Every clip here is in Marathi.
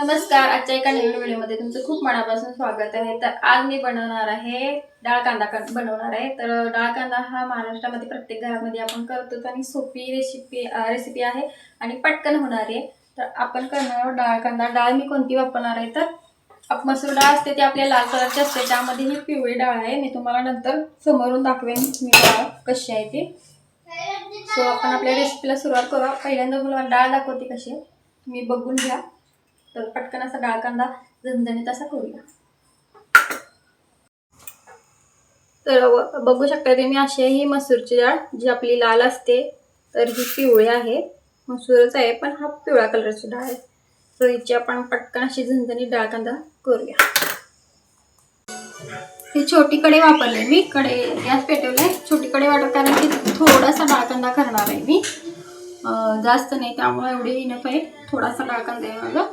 नमस्कार. आजच्या एका नवीन व्हिडिओमध्ये तुमचं खूप मनापासून स्वागत आहे. तर आज मी बनवणार आहे डाळ कांदा बनवणार आहे. तर डाळ कांदा हा महाराष्ट्रामध्ये प्रत्येक घरामध्ये आपण करतो आणि सोपी रेसिपी आहे आणि पटकन होणारी आहे. तर आपण करणार आहोत डाळ कांदा. डाळ मी कोणती वापरणार आहे तर मसूर डाळ असते ती आपल्या लाल कलरची असते, त्यामध्ये ही पिवळी डाळ आहे. मी तुम्हाला नंतर समोरून दाखवेन मी डाळ कशी आहे ती. सो आपण आपल्या रेसिपीला सुरुवात करूया. पहिल्यांदा मला डाळ दाखवते कशी आहे तुम्ही बघून घ्या. तर पटकन असा डाळ कांदा झणझणीत असा करूया. तर बघू शकता तुम्ही अशी ही मसूरची डाळ जी आपली लाल असते, तर ही पिवळी आहे. मसूरच आहे पण हा पिवळा कलरची डाळ आहे. तर हिची आपण पटकन अशी झणझणीत डाळ कांदा करूया. ही छोटी कढई वापरली मी, गॅस पेटवले छोटी कढई वाटत, कारण की थोडासा डाळ कांदा करणार आहे मी, जास्त नाही, त्यामुळे एवढी इनफ आहे. थोडासा डाळ कांदा आहे माझा.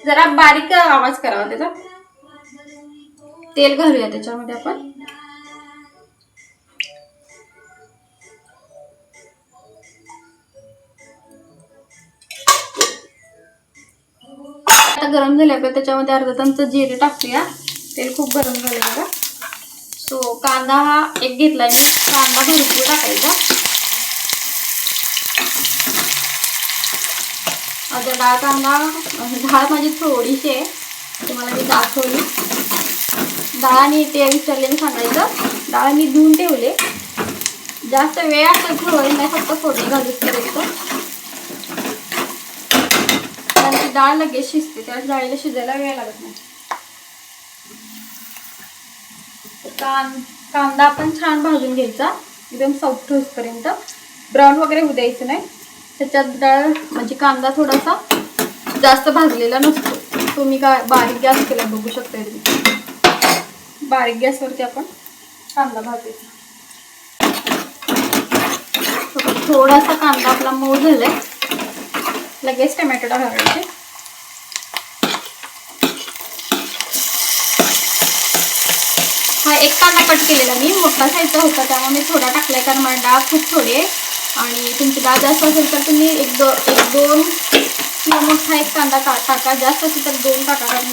जरा बारीक आवाज करावा त्याचा. तेल घालूया त्याच्यामध्ये आपण. आता गरम झाले आपल्या, त्याच्यामध्ये अर्धा चमचा जिरे टाकूया. तेल खूप गरम झाले बघा. सो कांदा हा एक घेतलाय मी, कांदा भरपूर टाकायचा. आता डाळ कांदा डाळ माझी थोडीशी आहे, तुम्हाला मी दाखवली. डाळ आणि ते विचारले सांगायचं, डाळ मी धुवून ठेवले. जास्त वेळ असं ठेवायला नाही, फक्त फोडणी घालूच करायचं, कारण ती डाळ लगेच शिजते. त्या डाळीला शिजायला वेळ लागत नाही. कांदा आपण छान भाजून घ्यायचा, एकदम सॉफ्ट होईपर्यंत. ब्राऊन वगैरे होऊ द्यायचं नाही. त्याच्यात डाळ म्हणजे कांदा थोडासा जास्त भाजलेला नसतो. तुम्ही काय बारीक गॅस केला बघू शकता. बारीक गॅसवरती आपण कांदा भाजायचा. थोडासा कांदा आपला मऊ झालाय, लगेच टोमॅटो घालायचे. हा एक कांदा कट केलेला मी, मोठा साईजचा होता त्यामुळे मी थोडा टाकलाय, कारण मला डाळ खूप थोडी आहे. आणि तुमची डाळ जास्त असेल तर तुम्ही एक दोन किंवा मोठा एक कांदा टाका, जास्त असेल तर 2 टाका, कारण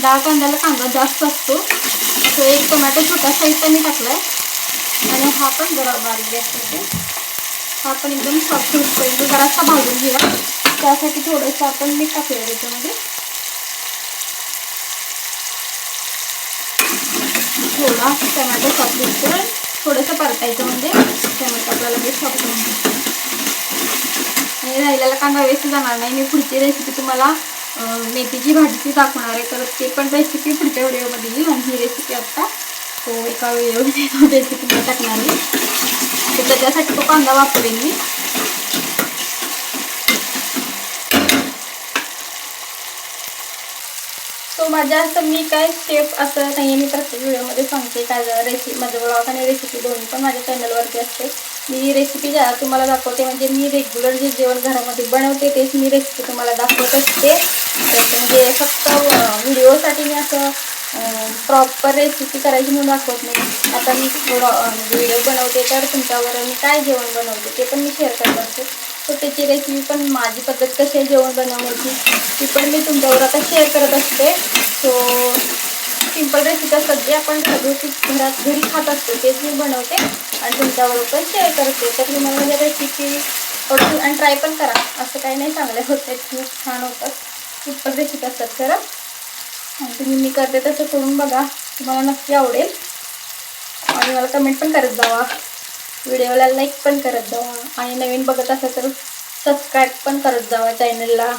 डाळ कांद्याला कांदा जास्त असतो. तो एक टोमॅटो छोटा साईजचा मी टाकलाय. आणि हा पण जरा बारीक गॅस करते. हा पण एकदम सॉफ्ट होईपर्यंत जरासा भाजून घेऊया. त्यासाठी थोडंसं आपण मीठ टाकूया त्याच्यामध्ये. थोडा टोमॅटो सॉफ्ट होईपर्यंत थोडंसं परतायचं, म्हणजे टोमॅटो आपल्याला लगेच सॉफ्ट होईल आणि राहिलेला कांदा वेस्ट जाणार नाही. मी पुढची रेसिपी तुम्हाला मेथीची भाजीची दाखवणार आहे, तर ते पण रेसिपी पुढच्या व्हिडिओमध्ये येईल. आणि ही रेसिपी आत्ता तो एका व्हिडिओमध्ये रेसिपी मी टाकणार आहे, तर त्याच्यासाठी तो कांदा वापरेन मी. तो माझ्या असं मी काय स्टेप असं नाही आहे, मी प्रत्येक व्हिडिओमध्ये सांगते काय रेसिपी. माझं ब्लॉग आणि रेसिपी दोन्ही पण माझ्या चॅनलवरती असते. मी रेसिपी तुम्हाला दाखवते, म्हणजे मी रेग्युलर जे जेवण घरामध्ये बनवते तेच मी रेसिपी तुम्हाला दाखवत असते. म्हणजे फक्त व्हिडिओसाठी मी असं प्रॉपर रेसिपी करायची म्हणून दाखवत नाही. आता मी व्हिडिओ बनवते तर तुमच्यावर मी काय जेवण बनवते ते पण मी शेअर करत असते. तर त्याची रेसिपी पण, माझी पद्धत कशी आहे जेवण बनवण्याची ती पण मी तुमच्यावर आता शेअर करत असते. सो सिंपल रेसिपी असतात जे आपण घरी खात असतो तेच मी बनवते आणि तुमच्यावर पण शेअर करते. तर तुम्हाला माझ्या रेसिपी आवडतील आणि ट्राय पण करा. असं काही नाही, चांगले होत आहेत, खूप छान होतात. सिंपल रेसिपी असतात खरं. आणि तुम्ही मी करते तसं करून बघा, तुम्हाला नक्की आवडेल. आणि मला कमेंट पण करत जावा, व्हिडिओला लाईक पण करत जावा, आणि नवीन बघत असाल तर सबस्क्राईब पण करत जावा चॅनलला.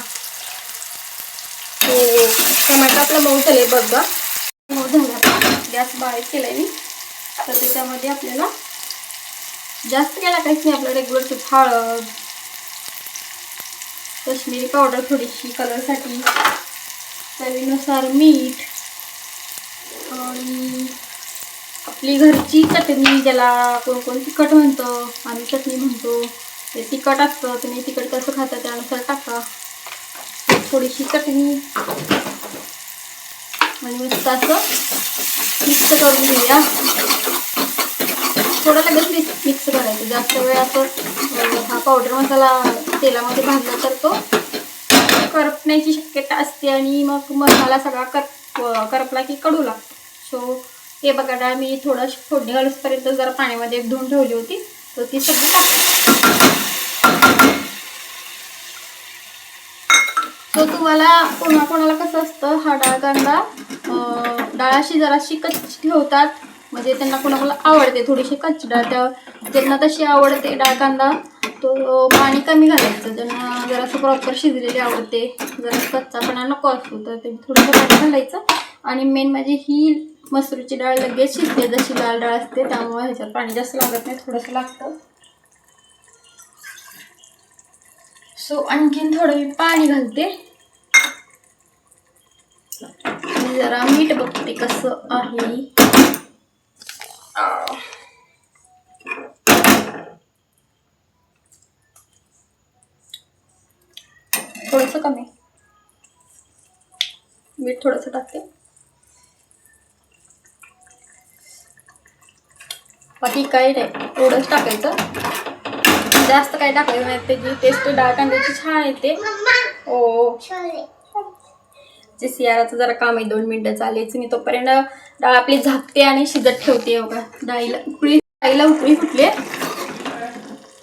तो टोमॅटो आपला मऊ झाले बघा, मऊ झाला. गॅस बारीक केलाय मी. तर त्याच्यामध्ये आपल्याला जास्त काय टाकायचं नाही, आपलं रेग्युलर हळद, काश्मीरी पावडर थोडीशी कलरसाठी, चवीनुसार मीठ, आणि आपली घरची चटणी, ज्याला कोण कोण तिखट म्हणतं, आम्ही चटणी म्हणतो. ते तिखट असतं, तुम्ही तिखट कसं खाता त्यानुसार टाका. थोडीशी चटणी आणि मस्त असं मिक्स करून घेऊया. थोडं लगेच मिक्स करायचं, जास्त वेळ असं पावडर मसाला तेलामध्ये भाजला तर तो करपण्याची शक्यता असते आणि मग मसाला सगळा करपला की कडू लागतो. सो हे बघा डाळ मी थोडं फोडणी घालूपर्यंत जरा पाण्यामध्ये धुवून ठेवली होती, तर ती सगळी टाकते. तो तुम्हाला कोणाकोणाला कसं असतं हा डाळ कांदा डाळ अशी जराशी कच्ची ठेवतात, म्हणजे त्यांना कोणाकोणाला आवडते थोडीशी कच्ची डाळ, ज्यांना तशी आवडते डाळ कांदा तो पाणी कमी घालायचं, ज्यांना जरासं प्रॉपर शिजलेली आवडते, जरा कच्चापणा नको असतो तर ते थोडंसं पाणी घालायचं. आणि मेन म्हणजे ही मसूरची डाळ लगेच शिजते जशी लाल डाळ असते, त्यामुळे ह्याच्यात पाणी जास्त लागत नाही, थोडंसं लागतं. सो आणखीन थोडं मी पाणी घालते आणि जरा मीठ बघते कसं आहे. थोडंसं कमी मीठ थोडंसं टाकते. बाकी काही नाही, एवढंच टाकायचं, जास्त काही टाकायचं नाही. त्याची टेस्ट डाळ कांद्याची छान येते. ओ जे सियाराचं जरा काम आहे 2 मिनिटं चालेच, मी तोपर्यंत डाळ आपली झाकते आणि शिजत ठेवते. बघा डाळीला उकळी फुटली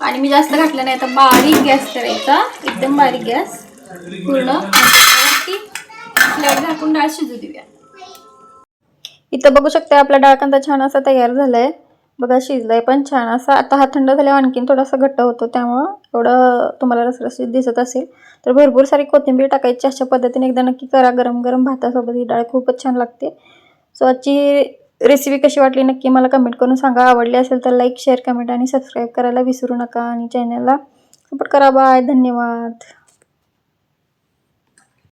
आणि मी जास्त घातलं नाही. आता बारीक गॅस करायचा, एकदम बारीक गॅस पूर्ण, प्लेट झाकून डाळ शिजू देऊया. इथं बघू शकता आपला डाळ कांदा छान असा तयार झालाय. बघा शिजलाय पण छान असा. आता हा थंड झाल्यावर आणखीन थोडासा घट्ट होतो, त्यामुळं एवढं तुम्हाला रसरशीत दिसत असेल. तर भरपूर सारी कोथिंबीर टाकायची. अशा पद्धतीने एकदा नक्की करा. गरम गरम भातासोबत ही डाळ खूपच छान लागते. सो आजची रेसिपी कशी वाटली नक्की मला कमेंट करून सांगा. आवडली असेल तर लाईक शेअर कमेंट आणि सबस्क्राईब करायला विसरू नका आणि चॅनलला सपोर्ट करा. बाय, धन्यवाद.